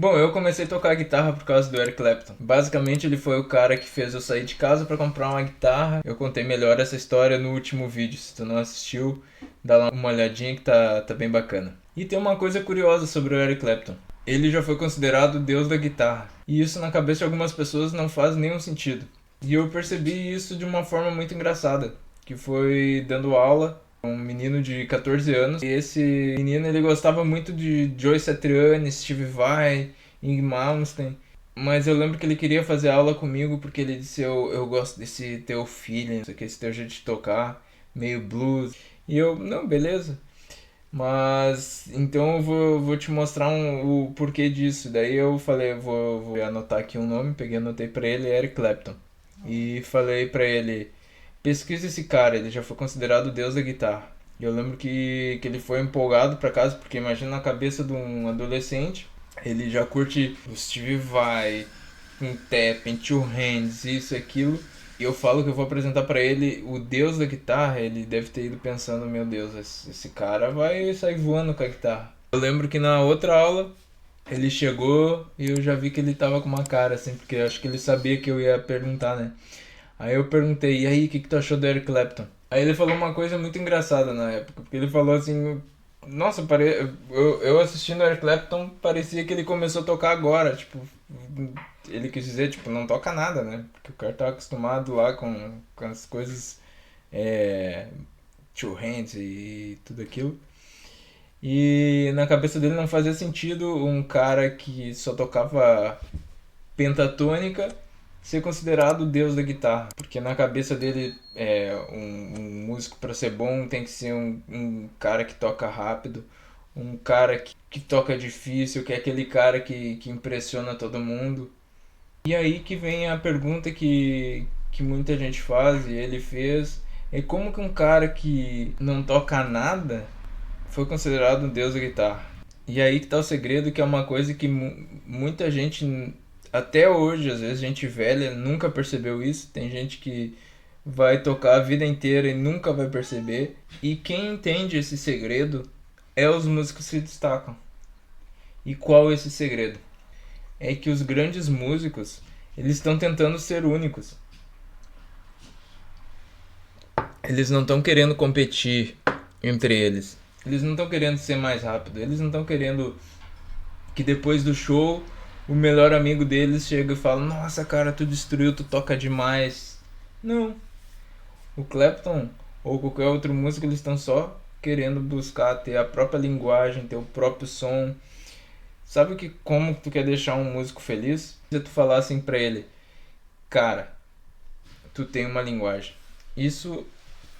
Bom, eu comecei a tocar guitarra por causa do Eric Clapton. Basicamente, ele foi o cara que fez eu sair de casa pra comprar uma guitarra. Eu contei melhor essa história no último vídeo. Se tu não assistiu, dá lá uma olhadinha que tá bem bacana. E tem uma coisa curiosa sobre o Eric Clapton. Ele já foi considerado o deus da guitarra. E isso na cabeça de algumas pessoas não faz nenhum sentido. E eu percebi isso de uma forma muito engraçada, que foi dando aula um menino de 14 anos. E esse menino ele gostava muito de Joe Satriani, Steve Vai, Ing Malmsteen. Mas eu lembro que ele queria fazer aula comigo porque ele disse eu gosto desse teu feeling, esse teu jeito de tocar, meio blues. E eu, não, beleza. Mas então eu vou te mostrar o porquê disso. Daí eu falei, vou anotar aqui um nome, peguei e anotei pra ele, Eric Clapton. E falei pra ele, pesquisa esse cara, ele já foi considerado o deus da guitarra. E eu lembro que ele foi empolgado pra casa, porque imagina na cabeça de um adolescente, ele já curte o Steve Vai, um Tapping, Two Hands, isso e aquilo. E eu falo que eu vou apresentar pra ele o deus da guitarra, ele deve ter ido pensando, meu Deus, esse cara vai sair voando com a guitarra. Eu lembro que na outra aula ele chegou e eu já vi que ele tava com uma cara assim, porque eu acho que ele sabia que eu ia perguntar, né? Aí eu perguntei, e aí, o que tu achou do Eric Clapton? Aí ele falou uma coisa muito engraçada na época, porque ele falou assim, nossa, eu assistindo o Eric Clapton, parecia que ele começou a tocar agora, tipo, ele quis dizer, tipo, não toca nada, né? Porque o cara tá acostumado lá com as coisas, é, two hands e tudo aquilo. E na cabeça dele não fazia sentido um cara que só tocava pentatônica ser considerado o deus da guitarra, porque na cabeça dele um músico para ser bom tem que ser um cara que toca rápido, um cara que toca difícil, que é aquele cara que impressiona todo mundo. E aí que vem a pergunta que muita gente faz e ele fez, é como que um cara que não toca nada foi considerado um deus da guitarra. E aí que tá o segredo, que é uma coisa que muita gente, até hoje, às vezes gente velha, nunca percebeu isso. Tem gente que vai tocar a vida inteira e nunca vai perceber. E quem entende esse segredo é os músicos que se destacam. E qual é esse segredo? É que os grandes músicos, eles estão tentando ser únicos. Eles não estão querendo competir entre eles. Eles não estão querendo ser mais rápido. Eles não estão querendo que depois do show o melhor amigo deles chega e fala: Nossa, cara, tu destruiu, tu toca demais. Não. O Clapton ou qualquer outro músico, eles estão só querendo buscar ter a própria linguagem, ter o próprio som. Sabe que como tu quer deixar um músico feliz? Se tu falar assim pra ele: Cara, tu tem uma linguagem. Isso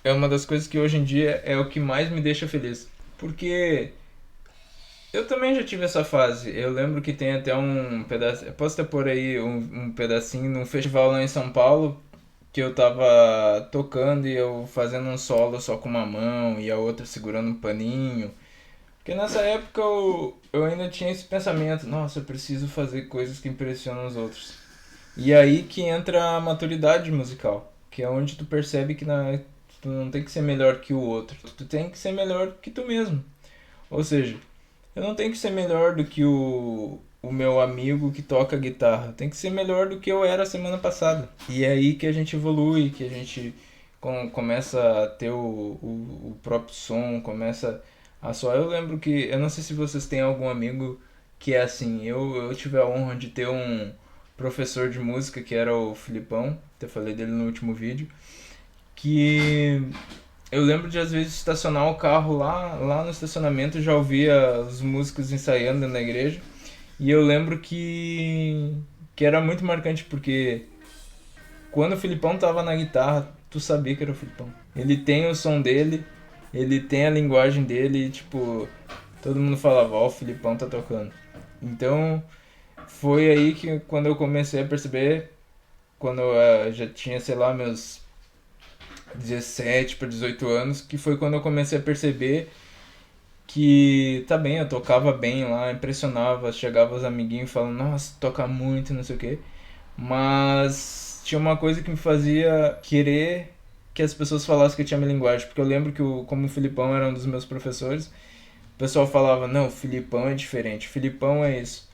é uma das coisas que hoje em dia é o que mais me deixa feliz. Porque eu também já tive essa fase. Eu lembro que tem até um pedaço. Eu posso até pôr aí um pedacinho num festival lá em São Paulo que eu tava tocando e eu fazendo um solo só com uma mão e a outra segurando um paninho. Porque nessa época eu ainda tinha esse pensamento: nossa, eu preciso fazer coisas que impressionam os outros. E aí que entra a maturidade musical, que é onde tu percebe que tu não tem que ser melhor que o outro, tu tem que ser melhor que tu mesmo. Ou seja, eu não tenho que ser melhor do que o meu amigo que toca guitarra. Tem que ser melhor do que eu era semana passada. E é aí que a gente evolui, que a gente começa a ter o próprio som, começa a só. Eu lembro que, eu não sei se vocês têm algum amigo que é assim. Eu tive a honra de ter um professor de música que era o Filipão, até falei dele no último vídeo, que eu lembro de às vezes estacionar o carro lá no estacionamento, já ouvia os músicos ensaiando na igreja. E eu lembro que era muito marcante porque quando o Filipão tava na guitarra, tu sabia que era o Filipão. Ele tem o som dele, ele tem a linguagem dele e tipo, todo mundo falava, ó, o Filipão tá tocando. Então, foi aí que quando eu comecei a perceber, quando eu já tinha, sei lá, meus 17 para 18 anos, que foi quando eu comecei a perceber que tá bem, eu tocava bem lá, impressionava, chegava os amiguinhos falando, nossa, toca muito, não sei o quê. Mas tinha uma coisa que me fazia querer que as pessoas falassem que eu tinha minha linguagem, porque eu lembro que como o Filipão era um dos meus professores, o pessoal falava, não, o Filipão é diferente, o Filipão é isso.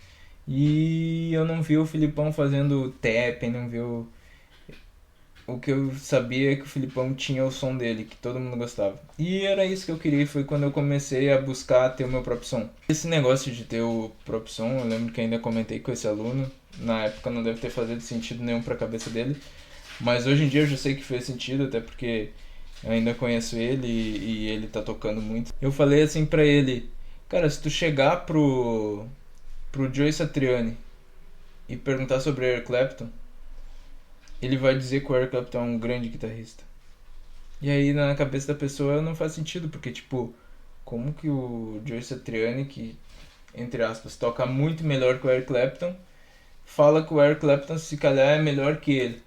E eu não vi o Filipão fazendo tapping, não vi o que eu sabia é que o Filipão tinha o som dele, que todo mundo gostava. E era isso que eu queria, foi quando eu comecei a buscar ter o meu próprio som. Esse negócio de ter o próprio som, eu lembro que ainda comentei com esse aluno, na época não deve ter feito sentido nenhum pra cabeça dele, mas hoje em dia eu já sei que fez sentido, até porque eu ainda conheço ele e ele tá tocando muito. Eu falei assim pra ele, cara, se tu chegar pro Joey Satriani e perguntar sobre Eric Clapton, ele vai dizer que o Eric Clapton é um grande guitarrista. E aí na cabeça da pessoa não faz sentido, porque tipo, como que o Joey Satriani, que entre aspas toca muito melhor que o Eric Clapton, fala que o Eric Clapton se calhar é melhor que ele?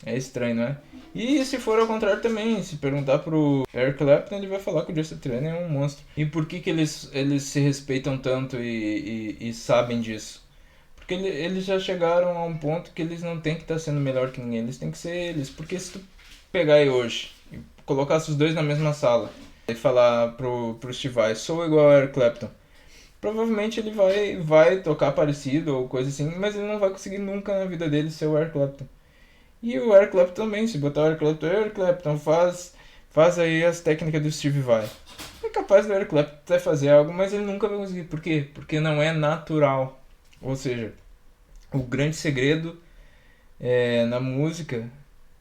É estranho, não é? E se for ao contrário também, se perguntar pro Eric Clapton, ele vai falar que o Joey Satriani é um monstro. E por que eles se respeitam tanto e sabem disso? Porque eles já chegaram a um ponto que eles não têm que estar sendo melhor que ninguém, eles têm que ser eles. Porque se tu pegar aí hoje e colocasse os dois na mesma sala e falar pro Steve Vai, sou igual a Eric Clapton, provavelmente ele vai tocar parecido ou coisa assim, mas ele não vai conseguir nunca na vida dele ser o Eric Clapton. E o Eric Clapton também, se botar o Eric Clapton faz aí as técnicas do Steve Vai. É capaz do Eric Clapton até fazer algo, mas ele nunca vai conseguir. Por quê? Porque não é natural. Ou seja, o grande segredo na música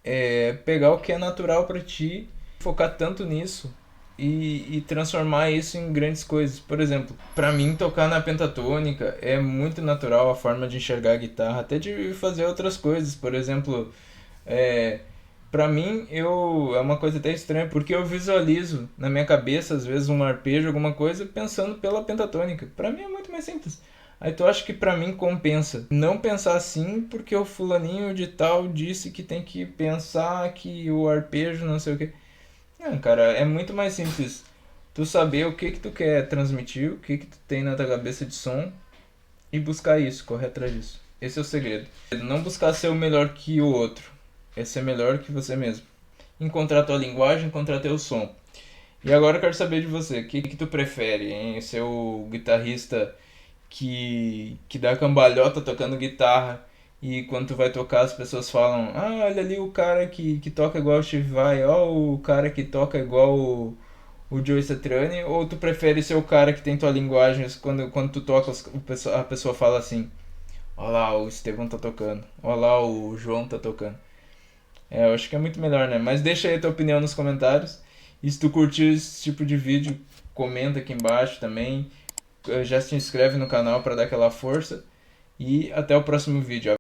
é pegar o que é natural pra ti, focar tanto nisso e transformar isso em grandes coisas. Por exemplo, pra mim tocar na pentatônica é muito natural a forma de enxergar a guitarra, até de fazer outras coisas. Por exemplo, é, pra mim é uma coisa até estranha, porque eu visualizo na minha cabeça às vezes um arpejo, alguma coisa, pensando pela pentatônica. Pra mim é muito mais simples. Aí tu acha que pra mim compensa não pensar assim porque o fulaninho de tal disse que tem que pensar que o arpejo não sei o que. Não, cara, é muito mais simples tu saber o que que tu quer transmitir, o que que tu tem na tua cabeça de som e buscar isso, correr atrás disso. Esse é o segredo. Não buscar ser o melhor que o outro, é ser melhor que você mesmo. Encontrar tua linguagem, encontrar teu som. E agora eu quero saber de você, o que que tu prefere, hein? Ser o guitarrista que dá cambalhota tocando guitarra e quando tu vai tocar as pessoas falam, ah, olha ali o cara que toca igual o Steve Vai, ó o cara que toca igual o Joey Satriani, ou tu prefere ser o cara que tem tua linguagem, quando tu toca a pessoa fala assim, ó lá o Estevão tá tocando, ó lá o João tá tocando. Eu acho que é muito melhor, né? Mas deixa aí a tua opinião nos comentários. E se tu curtiu esse tipo de vídeo, comenta aqui embaixo também. Já se inscreve no canal para dar aquela força. E até o próximo vídeo.